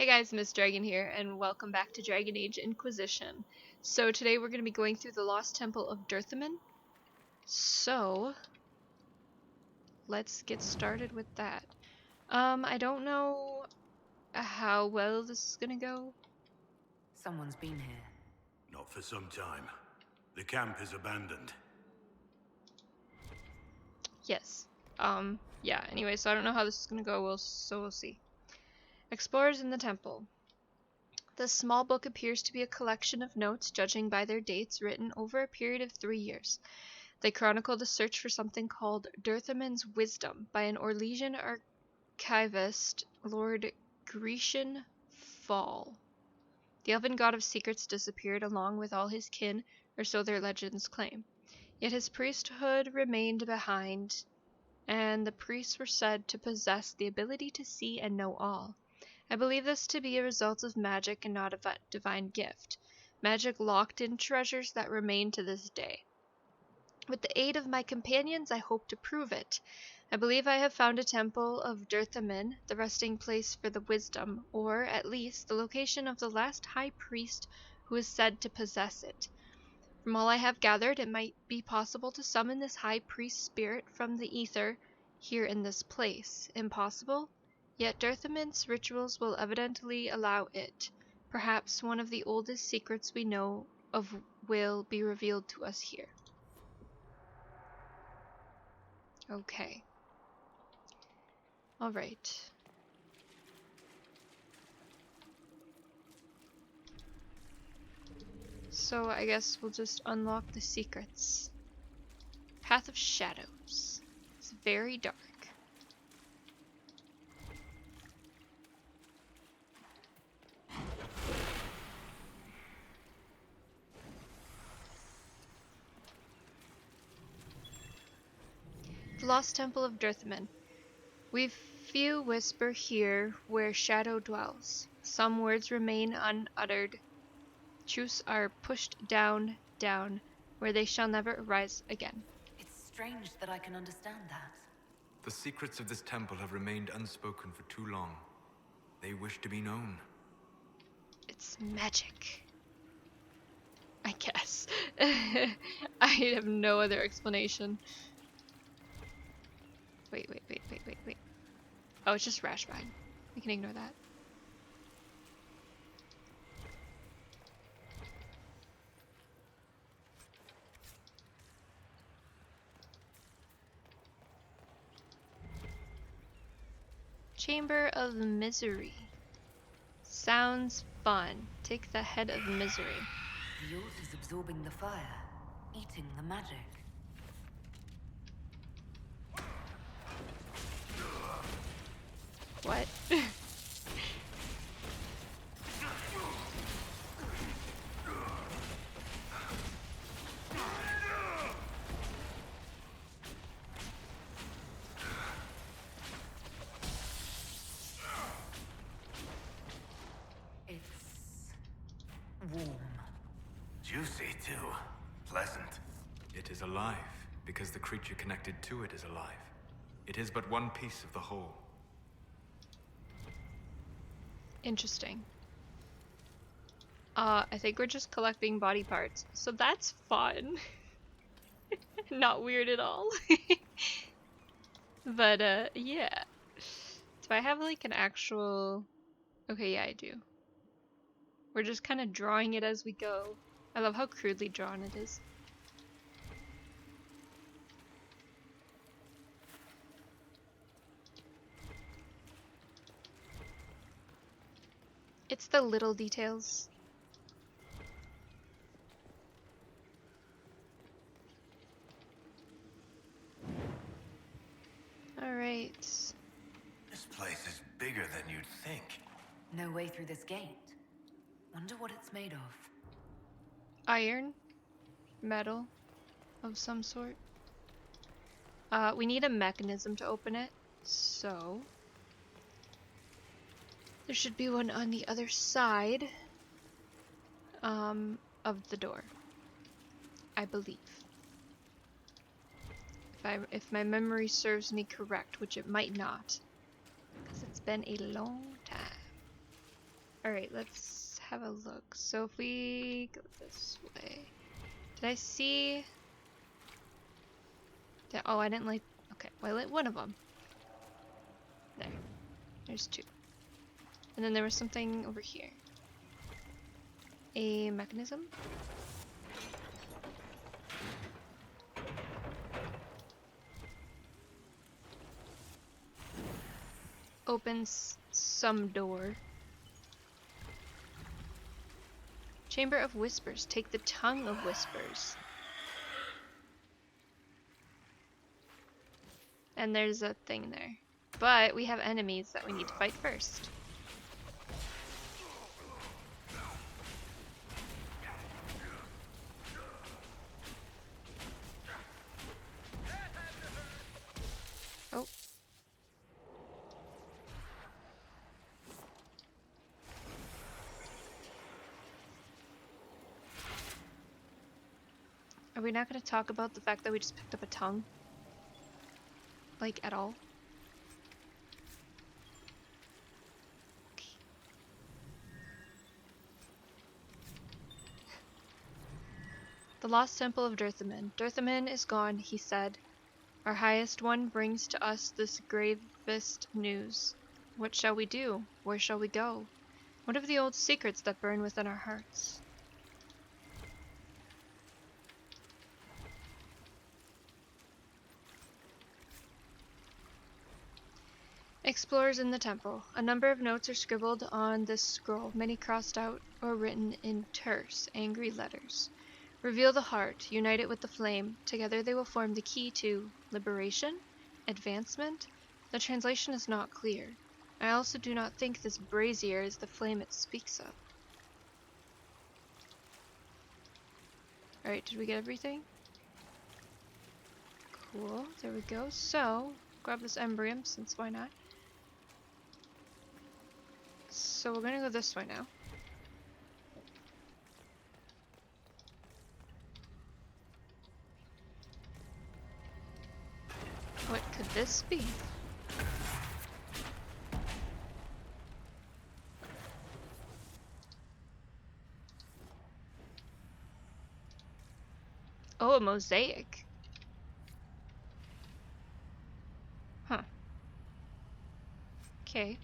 Hey guys, Miss Dragon here, and welcome back to Dragon Age Inquisition. So today we're going to be going through the Lost Temple of Dirthamen. So, let's get started with that. I don't know how well this is going to go. Someone's been here. Not for some time. The camp is abandoned. Yes. Yeah, anyway, so I don't know how this is going to go, so we'll see. Explorers in the Temple. This small book appears to be a collection of notes, judging by their dates, written over a period of 3 years. They chronicle the search for something called Dirthamen's Wisdom by an Orlesian archivist, Lord Grecian Fall. The elven god of secrets disappeared along with all his kin, or so their legends claim. Yet his priesthood remained behind, and the priests were said to possess the ability to see and know all. I believe this to be a result of magic and not a divine gift. Magic locked in treasures that remain to this day. With the aid of my companions, I hope to prove it. I believe I have found a temple of Dirthamen, the resting place for the wisdom, or, at least, the location of the last high priest who is said to possess it. From all I have gathered, it might be possible to summon this high priest spirit from the ether here in this place. Impossible? Yet Dirthamen's rituals will evidently allow it. Perhaps one of the oldest secrets we know of will be revealed to us here. Okay. Alright. So I guess we'll just unlock the secrets. Path of Shadows. It's very dark. The Lost Temple of Dirthamen. We few whisper here where shadow dwells. Some words remain unuttered. Truths are pushed down, down, where they shall never arise again. It's strange that I can understand that. The secrets of this temple have remained unspoken for too long. They wish to be known. It's magic. I guess. I have no other explanation. Wait. Oh, it's just Rashbag. We can ignore that. Chamber of Misery. Sounds fun. Take the head of misery. The Yacht is absorbing the fire, eating the magic. What? It's warm. Juicy, too. Pleasant. It is alive, because the creature connected to it is alive. It is but one piece of the whole. Interesting. I think we're just collecting body parts, so that's fun. Not weird at all. But, yeah. Do I have, like, an actual... Okay, yeah, I do. We're just kind of drawing it as we go. I love how crudely drawn it is. It's the little details. Alright. This place is bigger than you'd think. No way through this gate. Wonder what it's made of. Iron. Metal. Of some sort. We need a mechanism to open it, so... There should be one on the other side of the door, I believe. If my memory serves me correct, which it might not, because it's been a long time. Alright, let's have a look. So if we go this way. Did I see... Oh, I didn't light... Okay, well, I lit one of them. There. There's two. And then there was something over here. A mechanism? Opens some door. Chamber of Whispers. Take the tongue of whispers. And there's a thing there. But we have enemies that we need to fight first. Oh. Are we not going to talk about the fact that we just picked up a tongue? Like, at all? Okay. The Lost Temple of Dirthamen. Dirthamen is gone, he said. Our highest one brings to us this gravest news. What shall we do? Where shall we go? What of the old secrets that burn within our hearts? Explorers in the temple. A number of notes are scribbled on this scroll, many crossed out or written in terse, angry letters. Reveal the heart, unite it with the flame. Together they will form the key to liberation, advancement. The translation is not clear. I also do not think this brazier is the flame it speaks of. Alright, did we get everything? Cool, there we go. So, grab this embrium, since why not? So we're gonna go this way now. What could this be? Oh, a mosaic. Huh. Okay.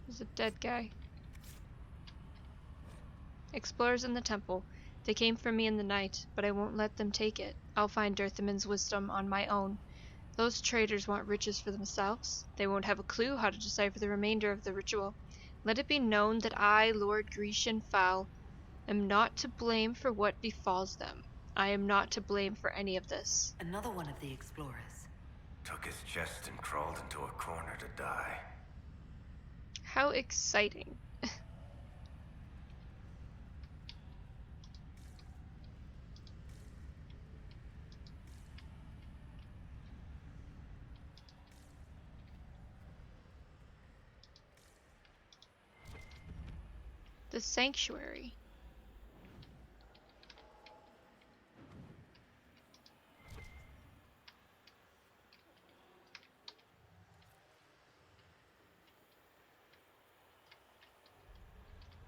There's a dead guy. Explorers in the temple. They came for me in the night, but I won't let them take it. I'll find Dirthamen's wisdom on my own. Those traitors want riches for themselves. They won't have a clue how to decipher the remainder of the ritual. Let it be known that I, Lord Grecian Fowl, am not to blame for what befalls them. I am not to blame for any of this. Another one of the explorers. Took his chest and crawled into a corner to die. How exciting. The sanctuary.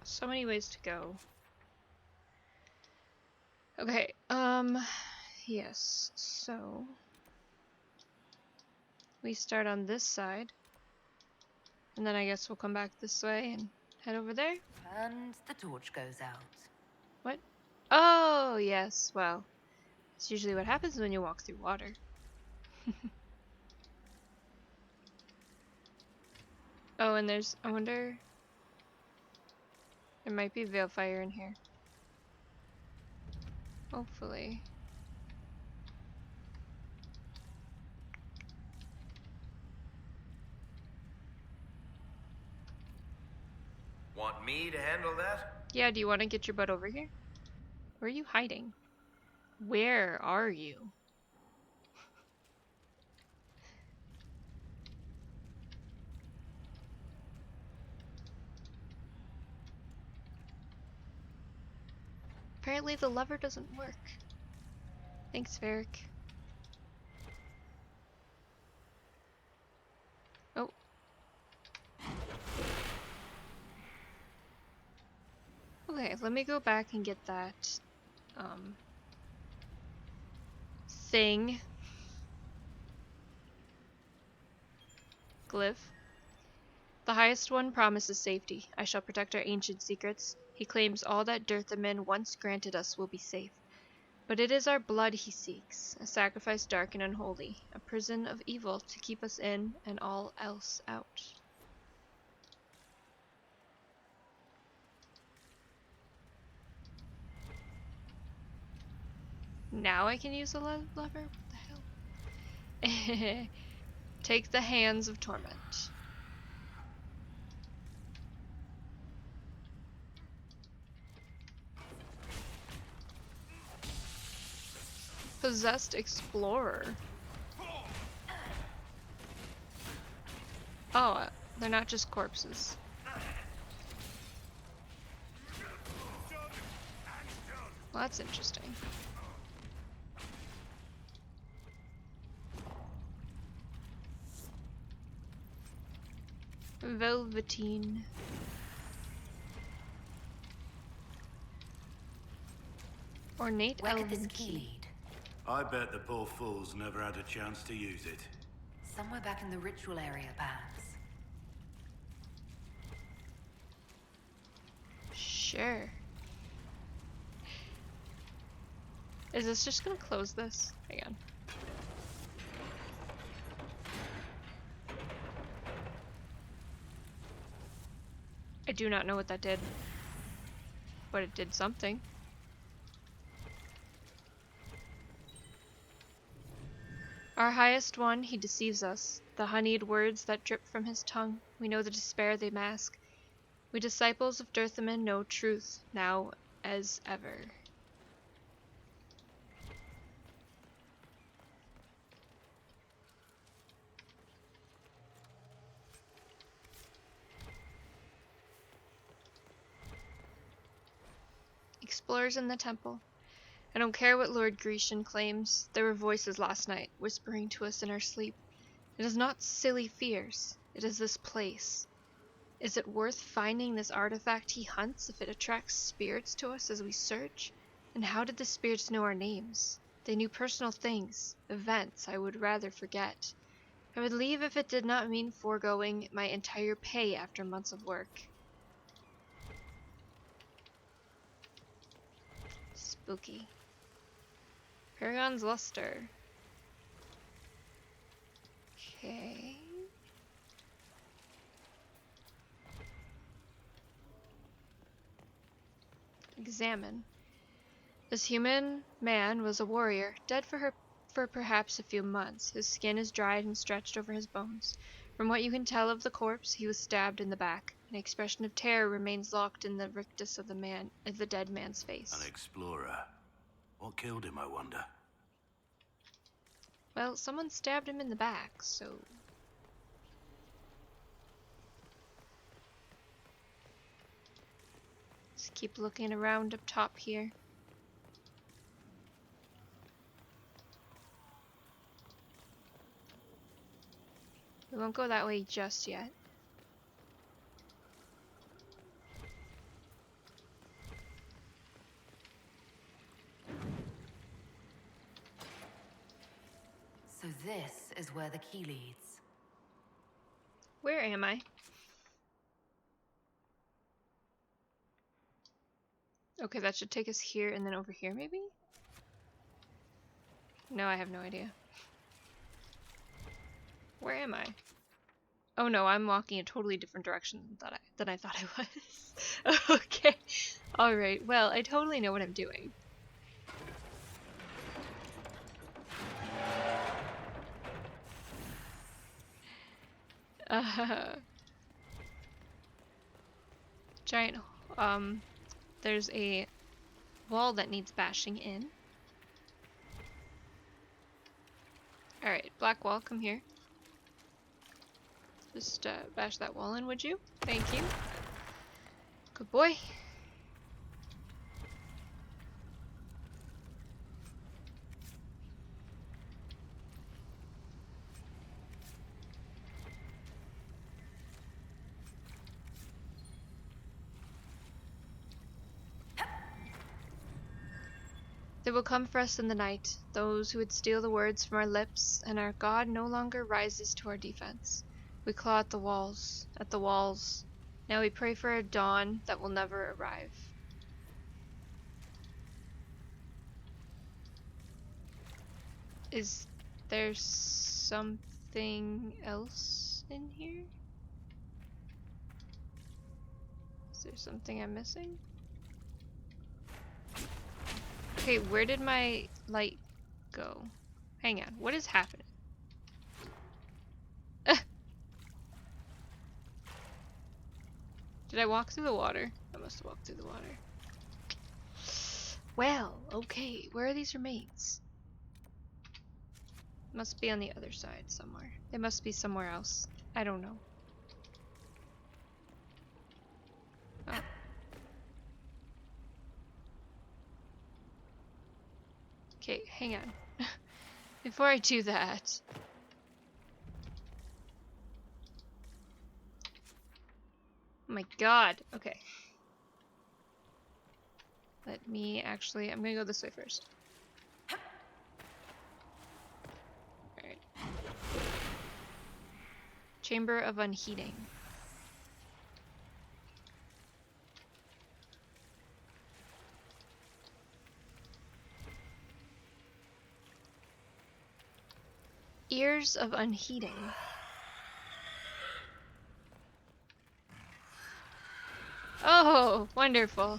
So many ways to go. Okay, yes, so we start on this side, and then I guess we'll come back this way and head over there. And the torch goes out. What? Oh, yes, well, it's usually what happens when you walk through water. Oh, and there's, I wonder, there might be Veilfire in here. Hopefully. Want me to handle that? Yeah, do you want to get your butt over here? Where are you hiding? Where are you? Apparently the lever doesn't work. Thanks, Varric. Oh. Okay, let me go back and get that thing. Glyph. The highest one promises safety. I shall protect our ancient secrets. He claims all that Dirthamen once granted us will be safe. But it is our blood he seeks, a sacrifice dark and unholy, a prison of evil to keep us in and all else out. Now I can use the lever? What the hell? Take the hands of torment. Possessed explorer. Oh, they're not just corpses. Well, that's interesting. Velveteen. Ornate Where could this elven key key. lead? I bet the poor fools never had a chance to use it. Somewhere back in the ritual area, perhaps. Sure. Is this just gonna close this? Hang on. I do not know what that did. But it did something. Our highest one, he deceives us. The honeyed words that drip from his tongue, we know the despair they mask. We disciples of Dirthamen know truth, now as ever. Explorers in the temple. I don't care what Lord Grecian claims. There were voices last night, whispering to us in our sleep. It is not silly fears. It is this place. Is it worth finding this artifact he hunts if it attracts spirits to us as we search? And how did the spirits know our names? They knew personal things, events I would rather forget. I would leave if it did not mean foregoing my entire pay after months of work. Spooky. Paragon's Luster. Okay. Examine. This human man was a warrior, dead for perhaps a few months. His skin is dried and stretched over his bones. From what you can tell of the corpse, he was stabbed in the back. An expression of terror remains locked in the rictus of the dead man's face. An explorer. What killed him, I wonder? Well, someone stabbed him in the back, so... Let's keep looking around up top here. We won't go that way just yet. So this is where the key leads. Where am I? Okay, that should take us here and then over here, maybe? No, I have no idea. Where am I? Oh no, I'm walking a totally different direction than I thought I was. Okay. Alright, well, I totally know what I'm doing. Giant, there's a wall that needs bashing in. Alright, black wall, come here. Just bash that wall in, would you? Thank you. Good boy. They will come for us in the night, those who would steal the words from our lips, and our God no longer rises to our defense. We claw at the walls, Now we pray for a dawn that will never arrive. Is there something else in here? Is there something I'm missing? Okay, where did my light go? Hang on, what is happening? Did I walk through the water? I must have walked through the water. Well, okay, where are these remains? Must be on the other side somewhere. They must be somewhere else. I don't know. Oh. Okay, hang on. Before I do that. Oh my god. Okay. Let me actually, I'm gonna go this way first. Alright. Chamber of Unheating. Ears of Unheating. Oh, wonderful.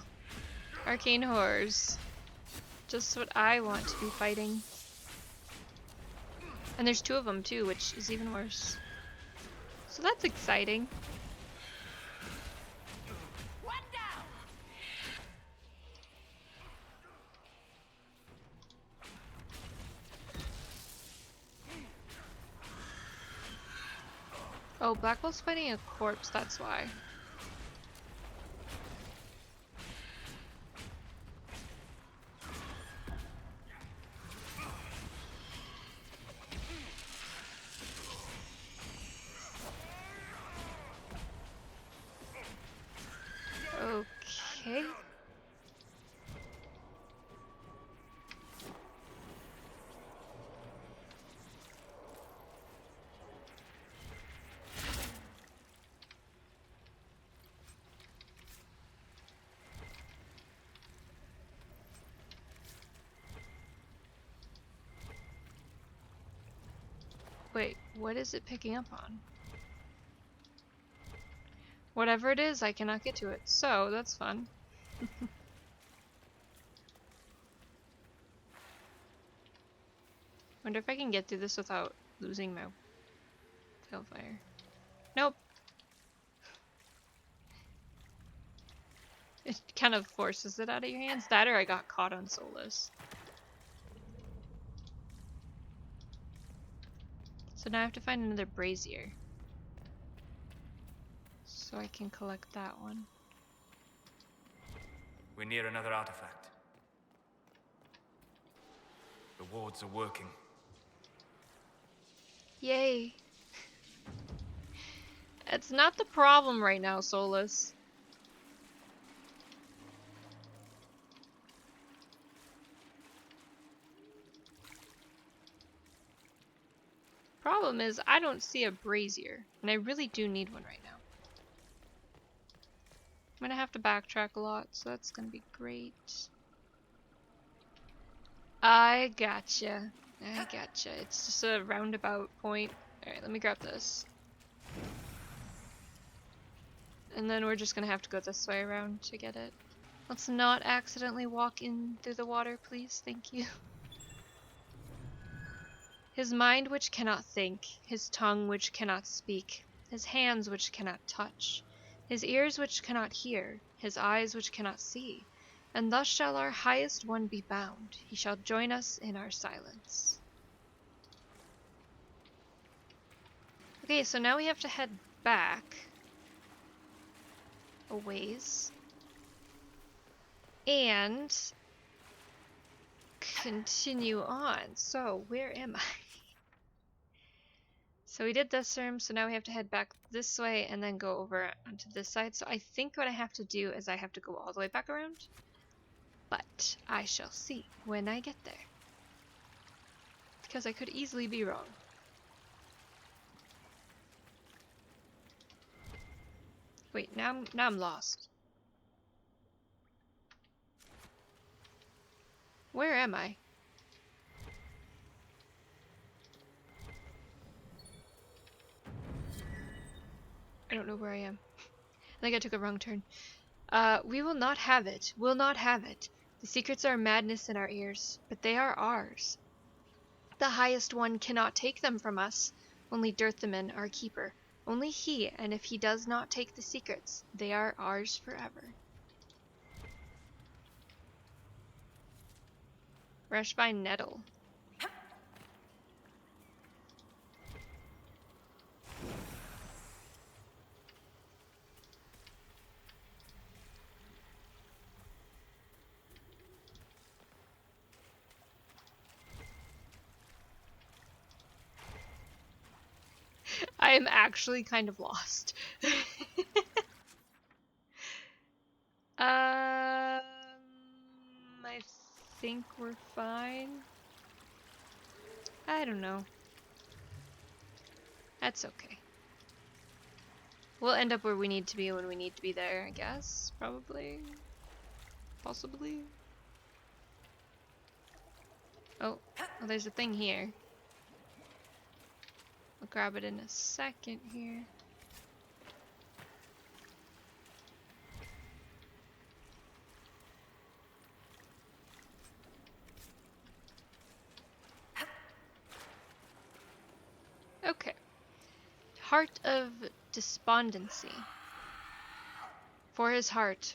Arcane horrors. Just what I want to be fighting. And there's two of them too, which is even worse. So that's exciting. One down. Oh, Blackwell's fighting a corpse, that's why. Okay. Wait, what is it picking up on? Whatever it is, I cannot get to it, so that's fun. Wonder if I can get through this without losing my tailfire. Nope. It kind of forces it out of your hands. That or I got caught on Solus. So now I have to find another brazier. So I can collect that one. We're near another artifact. The wards are working. Yay. It's not the problem right now, Solus. Problem is, I don't see a brazier, and I really do need one right now. I'm gonna have to backtrack a lot, so that's gonna be great. I gotcha. I gotcha. It's just a roundabout point. Alright, let me grab this. And then we're just gonna have to go this way around to get it. Let's not accidentally walk in through the water, please. Thank you. His mind which cannot think, his tongue which cannot speak, his hands which cannot touch, his ears which cannot hear, his eyes which cannot see. And thus shall our highest one be bound. He shall join us in our silence. Okay, so now we have to head back a ways. And continue on. So, where am I? So we did this room, so now we have to head back this way and then go over onto this side. So I think what I have to do is I have to go all the way back around. But I shall see when I get there. Because I could easily be wrong. Wait, now I'm lost. Where am I? I don't know where I am. I think I took a wrong turn. We will not have it. Will not have it. The secrets are madness in our ears, but they are ours. The highest one cannot take them from us. Only Dirthamen, our keeper. Only he, and if he does not take the secrets, they are ours forever. Rashby Nettle. I am actually kind of lost. I think we're fine. I don't know. That's okay. We'll end up where we need to be when we need to be there, I guess. Probably. Possibly. Oh, well, there's a thing here. I'll grab it in a second here. Okay. Heart of Despondency. For his heart,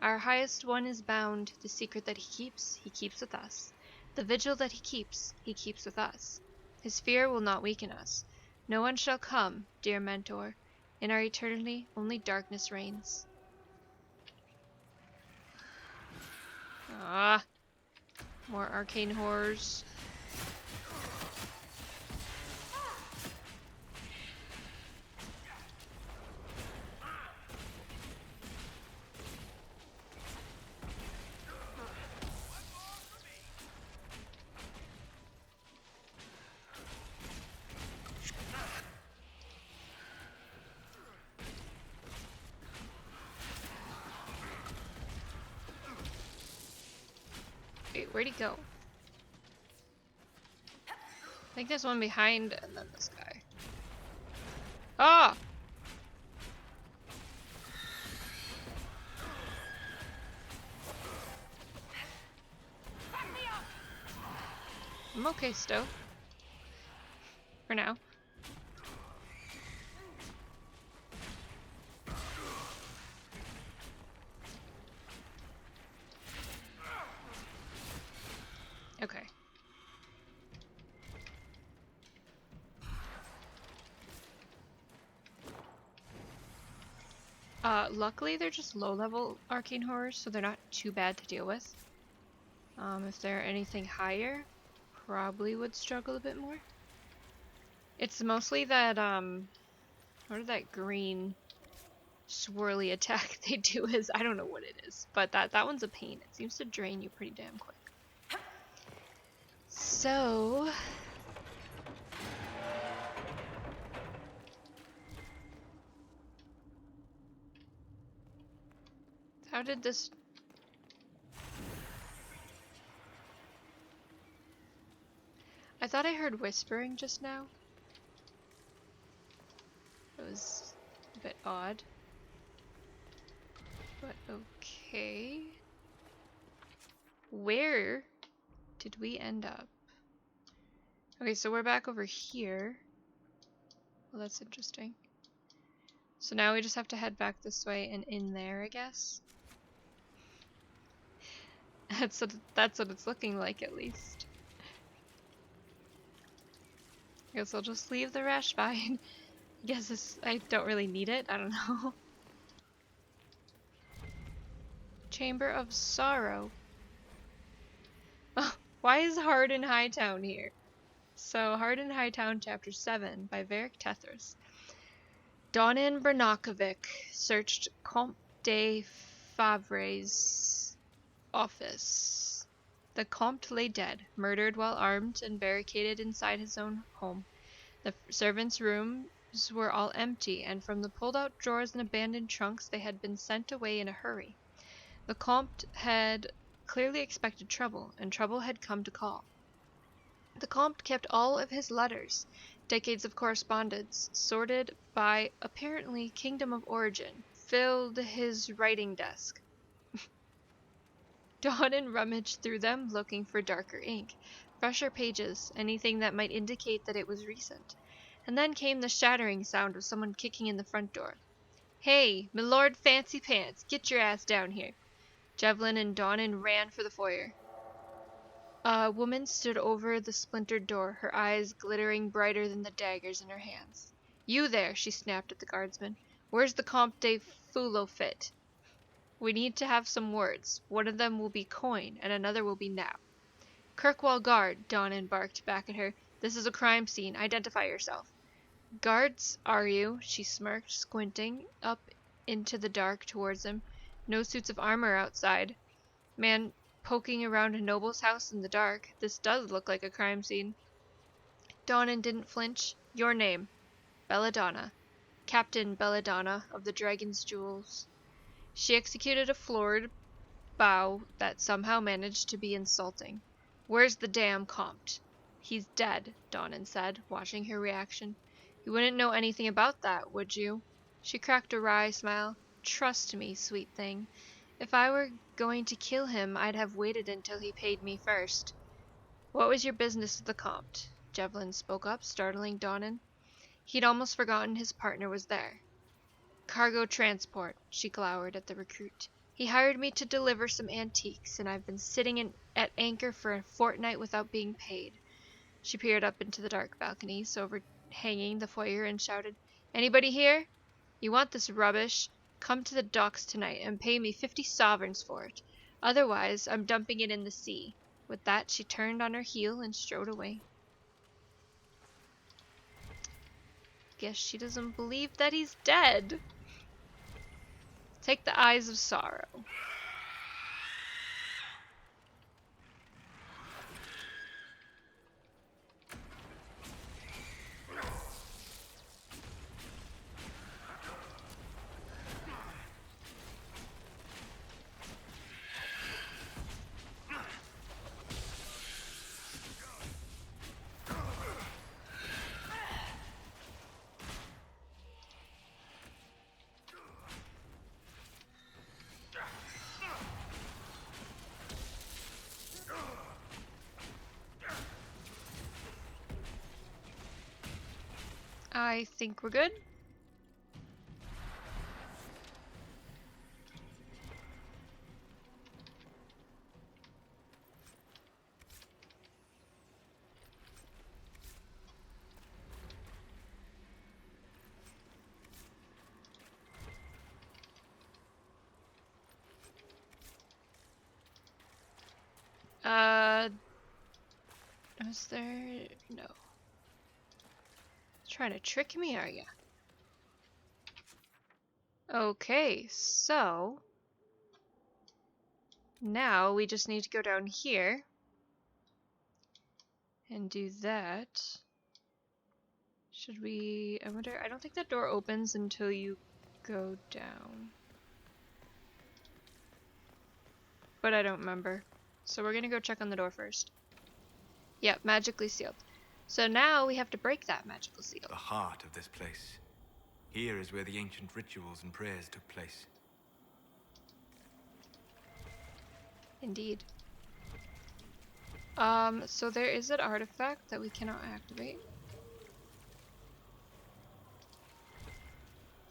our highest one is bound. The secret that he keeps with us. The vigil that he keeps with us. His fear will not weaken us. No one shall come, dear mentor. In our eternity, only darkness reigns. Ah, more arcane horrors. Wait, where'd he go? I think there's one behind and then this guy. Ah! I'm okay still. For now. Okay. Luckily they're just low-level arcane horrors, so they're not too bad to deal with. If they're anything higher, probably would struggle a bit more. It's mostly that, what did that green swirly attack they do is, I don't know what it is, but that one's a pain. It seems to drain you pretty damn quick. So... how did this... I thought I heard whispering just now. It was a bit odd. But okay. Where did we end up? Okay, so we're back over here. Well, that's interesting. So now we just have to head back this way and in there, I guess. That's what it's looking like, at least. I guess I'll just leave the Rashby. I guess I don't really need it. I don't know. Chamber of Sorrow. Oh, why is Hardin Hightown here? So, Hardin Hightown, Chapter 7, by Varric Tethras. Donan Bernakovic searched Comte de Favre's office. The Comte lay dead, murdered while armed and barricaded inside his own home. The servants' rooms were all empty, and from the pulled-out drawers and abandoned trunks they had been sent away in a hurry. The Comte had clearly expected trouble, and trouble had come to call. The Comte kept all of his letters, decades of correspondence, sorted by apparently kingdom of origin, filled his writing desk. Donnan rummaged through them, looking for darker ink, fresher pages, anything that might indicate that it was recent. And then came the shattering sound of someone kicking in the front door. "Hey, Milord Fancy Pants, get your ass down here." Devlin and Donnan ran for the foyer. A woman stood over the splintered door, her eyes glittering brighter than the daggers in her hands. "You there," she snapped at the guardsman. "Where's the Comte de Foulofit? We need to have some words. One of them will be coin, and another will be now." "Kirkwall Guard," Donnan barked back at her. "This is a crime scene. Identify yourself." "Guards, are you?" she smirked, squinting up into the dark towards him. "No suits of armor outside. Man poking around a noble's house in the dark. This does look like a crime scene." Donnan didn't flinch. "Your name?" "Belladonna. Captain Belladonna of the Dragon's Jewels." She executed a florid bow that somehow managed to be insulting. "Where's the damn Comte?" "He's dead," Donnan said, watching her reaction. "You wouldn't know anything about that, would you?" She cracked a wry smile. "Trust me, sweet thing. If I were going to kill him, I'd have waited until he paid me first." "What was your business with the Comte?" Devlin spoke up, startling Donnan. He'd almost forgotten his partner was there. "Cargo transport," she glowered at the recruit. "He hired me to deliver some antiques, and I've been sitting at anchor for a fortnight without being paid." She peered up into the dark balconies overhanging the foyer and shouted, "Anybody here? You want this rubbish? Come to the docks tonight and pay me 50 sovereigns for it. Otherwise, I'm dumping it in the sea." With that, she turned on her heel and strode away. Guess she doesn't believe that he's dead. Take the eyes of sorrow. I think we're good. Was there... No. Trying to trick me, are ya? Okay, so... Now we just need to go down here and do that. Should we... I wonder... I don't think that door opens until you go down. But I don't remember. So we're gonna go check on the door first. Yep, magically sealed. So now we have to break that magical seal. The heart of this place. Here is where the ancient rituals and prayers took place. Indeed. So there is an artifact that we cannot activate.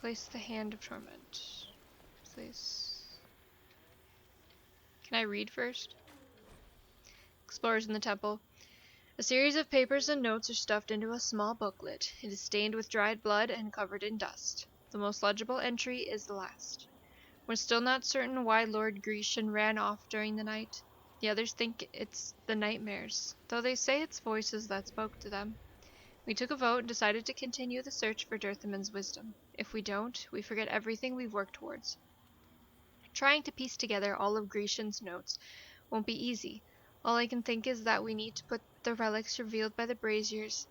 Place the Hand of Torment. Place... Can I read first? Explorers in the temple. A series of papers and notes are stuffed into a small booklet. It is stained with dried blood and covered in dust. The most legible entry is the last. We're still not certain why Lord Grecian ran off during the night. The others think it's the nightmares, though they say it's voices that spoke to them. We took a vote and decided to continue the search for Dirthamen's wisdom. If we don't, we forget everything we've worked towards. Trying to piece together all of Grecian's notes won't be easy. All I can think is that we need to put the relics revealed by the braziers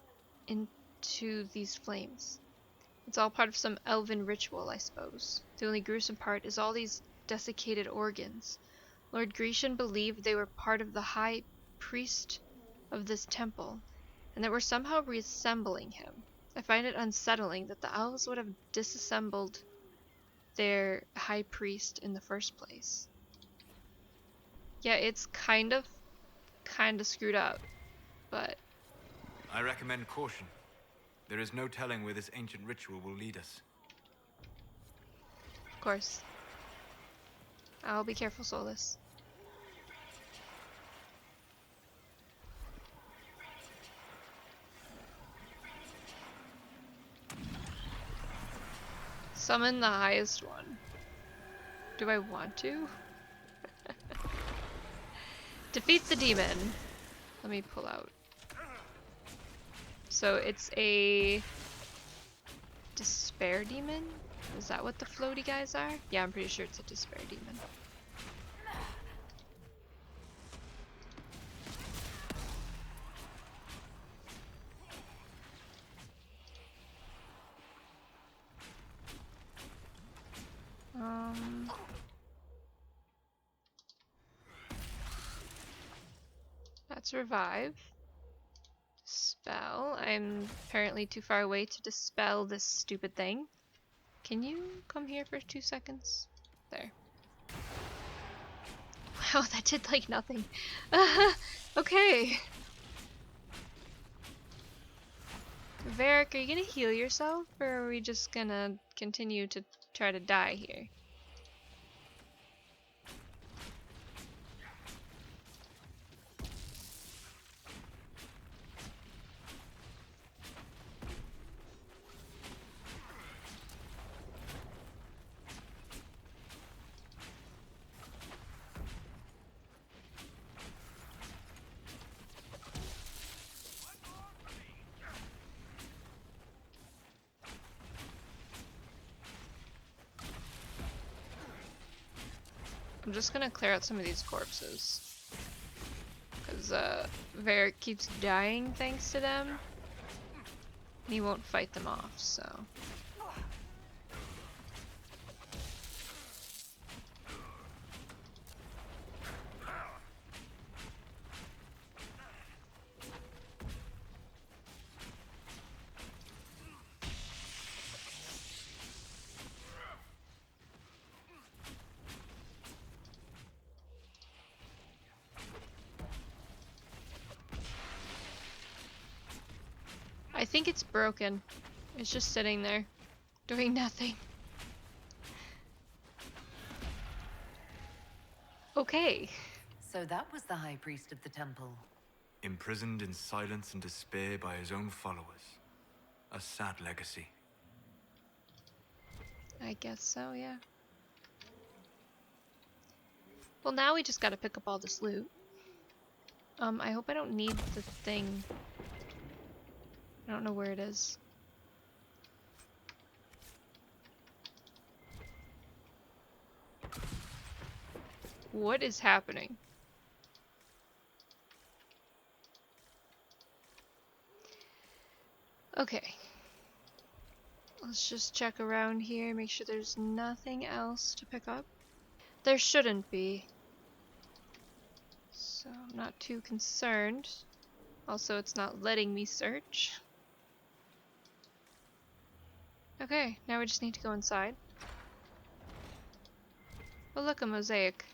into these flames. It's all part of some elven ritual, I suppose. The only gruesome part is all these desiccated organs. Lord Grecian believed they were part of the high priest of this temple, and that were somehow resembling him. I find it unsettling that the elves would have disassembled their high priest in the first place. Yeah, it's kind of screwed up, but I recommend caution. There is no telling where this ancient ritual will lead us. of course, I'll be careful, Solus. Summon the highest one. Do I want to? Defeat the demon. Let me pull out. So it's a despair demon? Is that what the floaty guys are? Yeah, I'm pretty sure it's a despair demon. That's revive. Dispel. I'm apparently too far away to dispel this stupid thing. Can you come here for 2 seconds? There. Wow, that did like nothing. Okay. Varric, are you gonna heal yourself, or are we just gonna continue to try to die here? I'm just gonna clear out some of these corpses. Because Varric keeps dying thanks to them. And he won't fight them off, so. I think it's broken. It's just sitting there, doing nothing. Okay. So that was the high priest of the temple. Imprisoned in silence and despair by his own followers. A sad legacy. I guess so, yeah. Well, now we just gotta pick up all this loot. I hope I don't need the thing. I don't know where it is. What is happening? Okay. Let's just check around here, make sure there's nothing else to pick up. There shouldn't be. So I'm not too concerned. Also, it's not letting me search. Okay, now we just need to go inside. Oh look, a mosaic.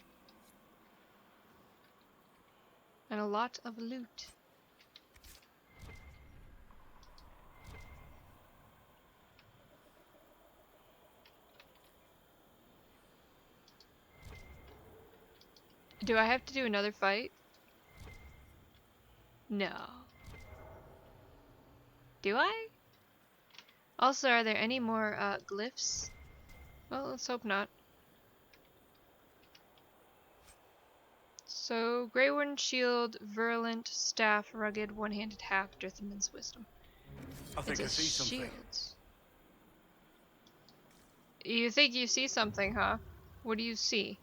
And a lot of loot. Do I have to do another fight? No. Do I? Also, are there any more glyphs? Well, let's hope not. So, Grey Warden Shield, Virulent, Staff, Rugged, One-Handed Half, Dirthamen's Wisdom. I think I It's a see something. shield. You think you see something, huh? What do you see?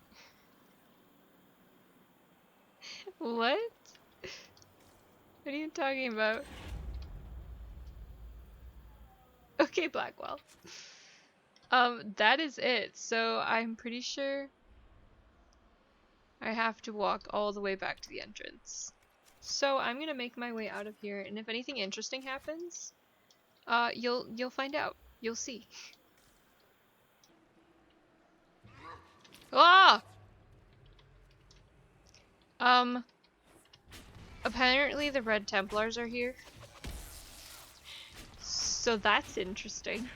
What? What are you talking about? Okay, Blackwell. That is it. So I'm pretty sure I have to walk all the way back to the entrance. So I'm gonna make my way out of here, and if anything interesting happens, you'll find out. You'll see. Ah! Apparently the Red Templars are here. So that's interesting.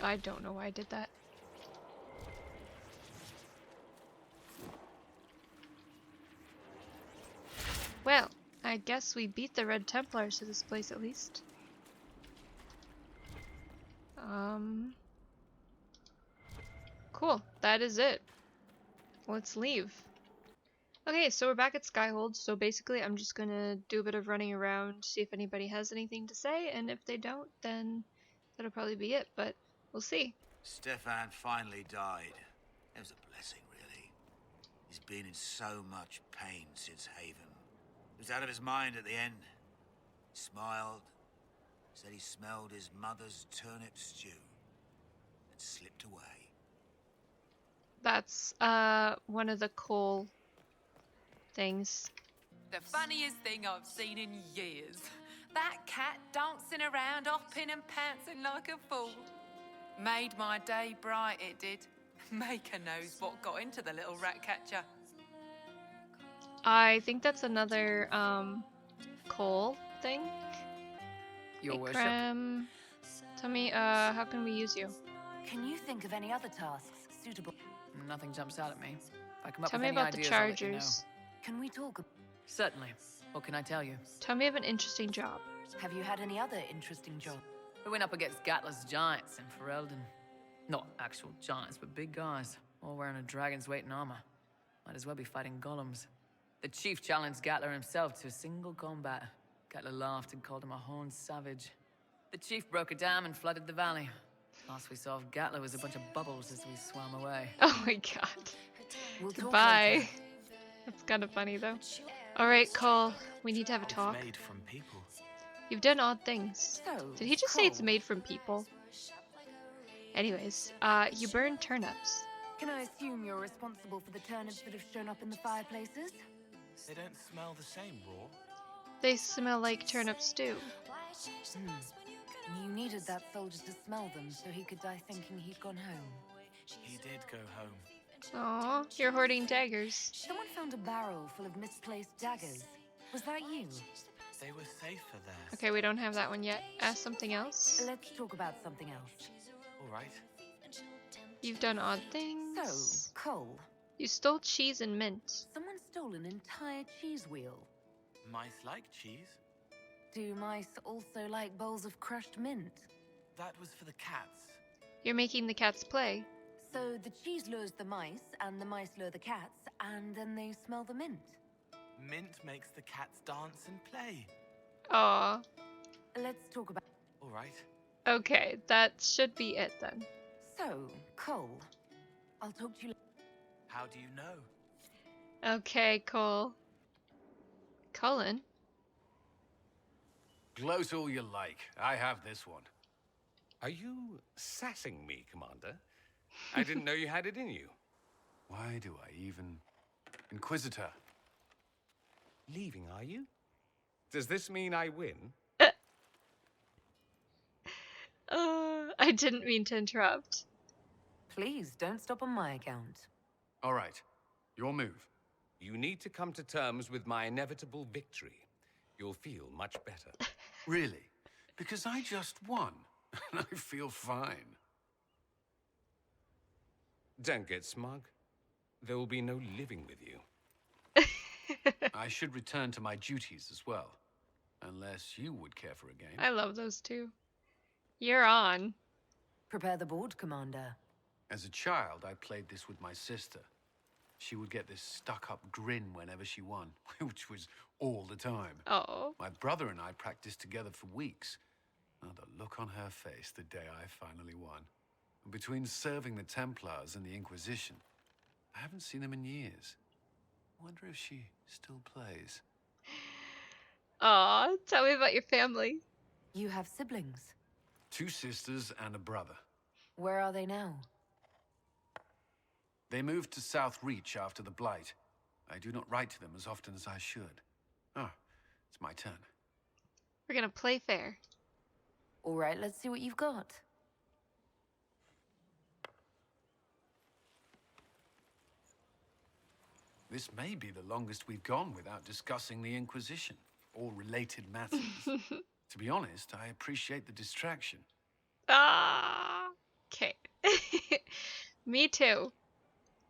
I don't know why I did that. Well, I guess we beat the Red Templars to this place at least. Cool. That is it. Let's leave. Okay, so we're back at Skyhold, so basically I'm just gonna do a bit of running around, see if anybody has anything to say, and if they don't, then that'll probably be it, but we'll see. Stefan finally died. It was a blessing, really. He's been in so much pain since Haven. He was out of his mind at the end. He smiled, said he smelled his mother's turnip stew, and slipped away. That's, one of the cool things. The funniest thing I've seen in years. That cat dancing around, hopping and pouncing like a fool. Made my day bright, it did. Maker knows what got into the little rat catcher. I think that's another, coal thing. Your Hey, worship. Krem, tell me, how can we use you? Can you think of any other tasks suitable? Nothing jumps out at me. If I come up Tell with me any about the ideas, I'll let you know. Chargers. Can we talk? Certainly. What can I tell you? Tell me of an interesting job. Have you had any other interesting jobs? We went up against Gatler's giants in Ferelden. Not actual giants, but big guys, all wearing a dragon's weight in armor. Might as well be fighting golems. The chief challenged Gatler himself to a single combat. Gatler laughed and called him a horned savage. The chief broke a dam and flooded the valley. Last we saw of Gatler was a bunch of bubbles as we swam away. Oh my god. We'll talk Goodbye. later. That's kind of funny though. Alright, Cole. We need to have a talk. Made from people. You've done odd things. So, Did he just say it's Cole, made from people? Anyways, you burn turnips. Can I assume you're responsible for the turnips that have shown up in the fireplaces? They don't smell the same raw. They smell like turnip stew. You needed that soldier to smell them so he could die thinking he'd gone home. He did go home. Aw, you're hoarding daggers. Someone found a barrel full of misplaced daggers. Was that you? They were safer there. Okay, we don't have that one yet. Ask something else. Let's talk about something else. All right. You've done odd So, things. Cole, You stole cheese and mint. someone stole an entire cheese wheel. Mice like cheese. Do mice also like bowls of crushed mint? That was for the cats. You're making the cats play. So the cheese lures the mice, and the mice lure the cats, and then they smell the mint. Mint makes the cats dance and play. Aw. Let's talk about... All right. Okay, that should be it then. So, Cole, I'll talk to you later. How do you know? Okay, Cole. Cullen? Gloat all you like. I have this one. Are you sassing me, Commander? I didn't know you had it in you. Why do I even... Inquisitor. Leaving, are you? Does this mean I win? I didn't mean to interrupt. Please, don't stop on my account. All right. Your move. You need to come to terms with my inevitable victory. You'll feel much better. Really? Because I just won, and I feel fine. Don't get smug. There will be no living with you. I should return to my duties as well. Unless you would care for a game. I love those two. You're on. Prepare the board, Commander. As a child, I played this with my sister. She would get this stuck-up grin whenever she won, which was all the time. Oh. My brother and I practiced together for weeks. Oh, the look on her face the day I finally won. And between serving the Templars and the Inquisition, I haven't seen them in years. I wonder if she still plays. Aw, tell me about your family. You have siblings. 2 sisters and a brother. Where are they now? They moved to South Reach after the Blight. I do not write to them as often as I should. Oh, it's my turn. We're gonna play fair. All right, let's see what you've got. This may be the longest we've gone without discussing the Inquisition or related matters. To be honest, I appreciate the distraction. Ah, okay. Me too.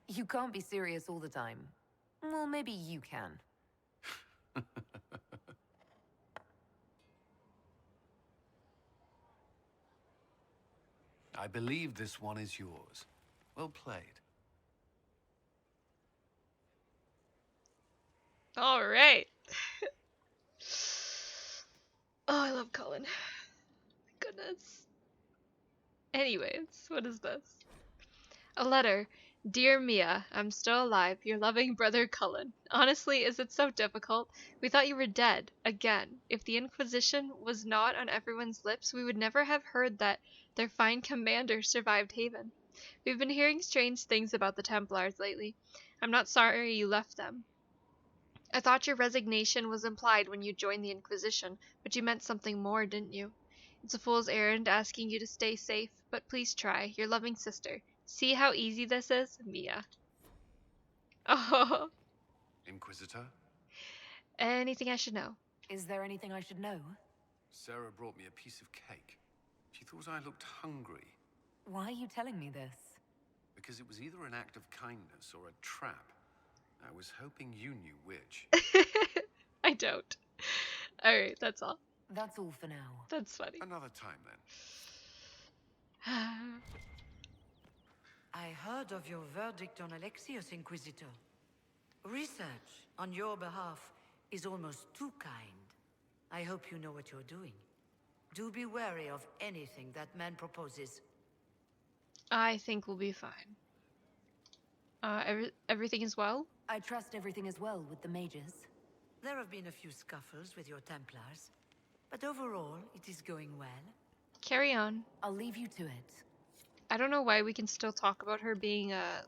You can't be serious all the time. Well, maybe you can. I believe this one is yours. Well played. All right. Oh, I love Cullen. Goodness. Anyways, what is this? A letter. Dear Mia, I'm still alive. Your loving brother Cullen. Honestly, is it so difficult? We thought you were dead. Again. If the Inquisition was not on everyone's lips, we would never have heard that their fine commander survived Haven. We've been hearing strange things about the Templars lately. I'm not sorry you left them. I thought your resignation was implied when you joined the Inquisition, but you meant something more, didn't you? It's a fool's errand asking you to stay safe, but please try. Your loving sister. See how easy this is? Mia. Oh. Inquisitor? Anything I should know? Is there anything I should know? Sarah brought me a piece of cake. She thought I looked hungry. Why are you telling me this? Because it was either an act of kindness or a trap. I was hoping you knew which. I don't. Alright, that's all. That's all for now. That's funny. Another time, then. I heard of your verdict on Alexios, Inquisitor. Research on your behalf is almost too kind. I hope you know what you're doing. Do be wary of anything that man proposes. I think we'll be fine. Everything is well? I trust everything is well with the mages. There have been a few scuffles with your Templars, but overall, it is going well. Carry on. I'll leave you to it. I don't know why we can still talk about her being a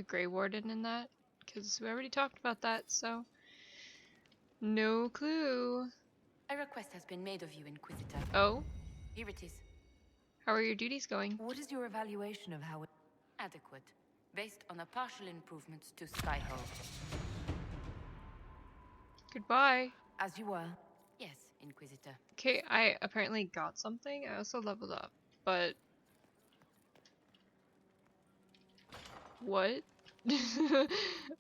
Grey Warden in that, because we already talked about that, so no clue. A request has been made of you, Inquisitor. Oh? Here it is. How are your duties going? What is your evaluation of how it... Adequate, based on the partial improvements to Skyhold. Goodbye. As you were. Yes, Inquisitor. Okay, I apparently got something. I also leveled up, but... What?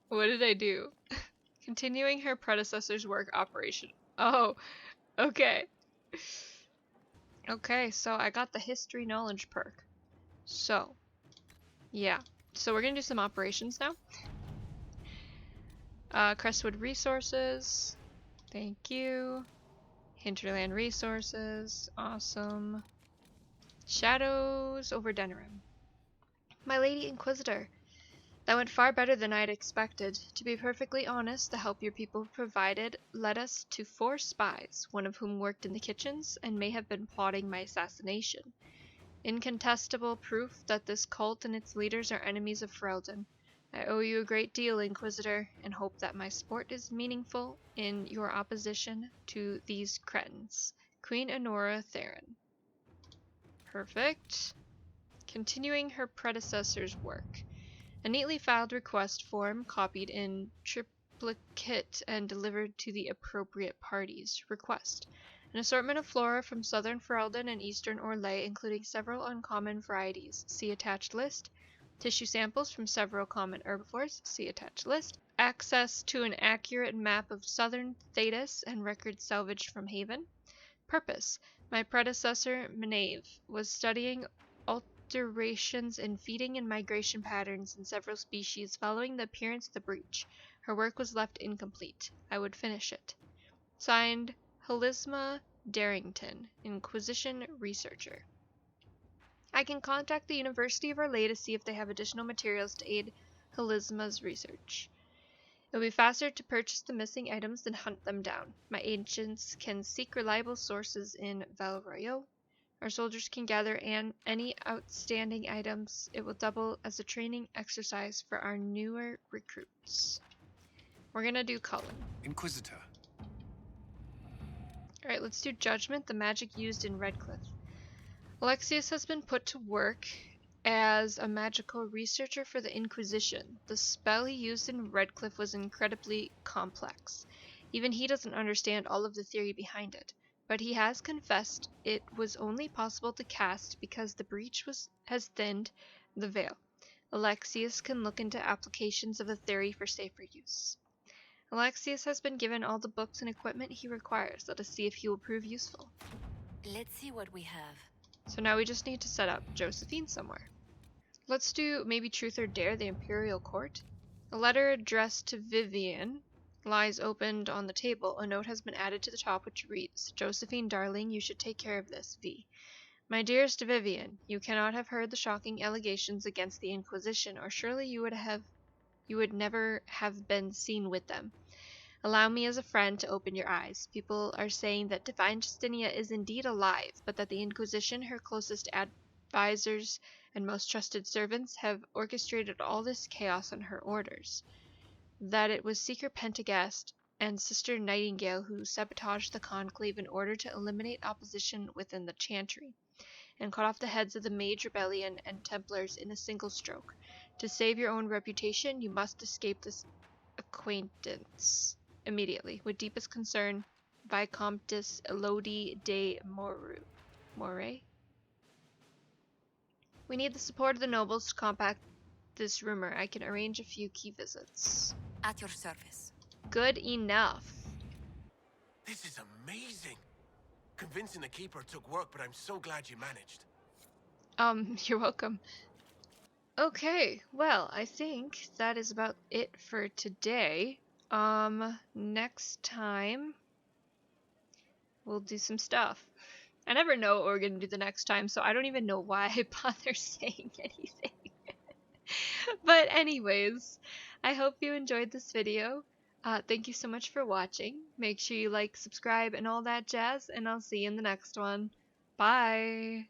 What did I do? Continuing her predecessor's work operation. Oh, okay. Okay, so I got the history knowledge perk. So, yeah. So we're gonna do some operations now. Crestwood resources. Thank you. Hinterland resources. Awesome. Shadows over Denerim. My Lady Inquisitor. That went far better than I had expected. To be perfectly honest, the help your people provided led us to 4 spies, one of whom worked in the kitchens and may have been plotting my assassination. Incontestable proof that this cult and its leaders are enemies of Ferelden. I owe you a great deal, Inquisitor, and hope that my sport is meaningful in your opposition to these cretins. Queen Honora Theron. Perfect. Continuing her predecessor's work. A neatly filed request form copied in triplicate and delivered to the appropriate parties. Request. An assortment of flora from southern Ferelden and eastern Orlais, including several uncommon varieties. See attached list. Tissue samples from several common herbivores. See attached list. Access to an accurate map of southern Thedas and records salvaged from Haven. Purpose. My predecessor, Menave, was studying alterations in feeding and migration patterns in several species following the appearance of the breach. Her work was left incomplete. I would finish it. Signed, Helisma Darrington, Inquisition Researcher. I can contact the University of Orlais to see if they have additional materials to aid Helisma's research. It will be faster to purchase the missing items than hunt them down. My agents can seek reliable sources in Val Royeaux. Our soldiers can gather any outstanding items. It will double as a training exercise for our newer recruits. We're gonna do Cullen. Inquisitor. Alright, let's do Judgment, the magic used in Redcliffe. Alexius has been put to work as a magical researcher for the Inquisition. The spell he used in Redcliffe was incredibly complex. Even he doesn't understand all of the theory behind it, but he has confessed it was only possible to cast because the breach has thinned the veil. Alexius can look into applications of the theory for safer use. Alexius has been given all the books and equipment he requires. Let us see if he will prove useful. Let's see what we have. So now we just need to set up Josephine somewhere. Let's do maybe Truth or Dare, the Imperial Court. A letter addressed to Vivian lies opened on the table. A note has been added to the top which reads, Josephine, darling, you should take care of this, V. My dearest Vivian, you cannot have heard the shocking allegations against the Inquisition, or surely you would never have been seen with them. Allow me as a friend to open your eyes. People are saying that Divine Justinia is indeed alive, but that the Inquisition, her closest advisors and most trusted servants, have orchestrated all this chaos on her orders. That it was Seeker Pentagast and Sister Nightingale who sabotaged the conclave in order to eliminate opposition within the Chantry, and cut off the heads of the Mage Rebellion and Templars in a single stroke. To save your own reputation, you must escape this acquaintance immediately. With deepest concern, Vicomtesse Elodie de Moray. We need the support of the nobles to combat this rumor. I can arrange a few key visits. At your service. Good enough. This is amazing. Convincing the keeper took work, but I'm so glad you managed. You're welcome. Okay, well, I think that is about it for today. Next time we'll do some stuff. I never know what we're gonna do the next time, so I don't even know why I bother saying anything. But anyways, I hope you enjoyed this video. Thank you so much for watching. Make sure you like, subscribe, and all that jazz, and I'll see you in the next one. Bye!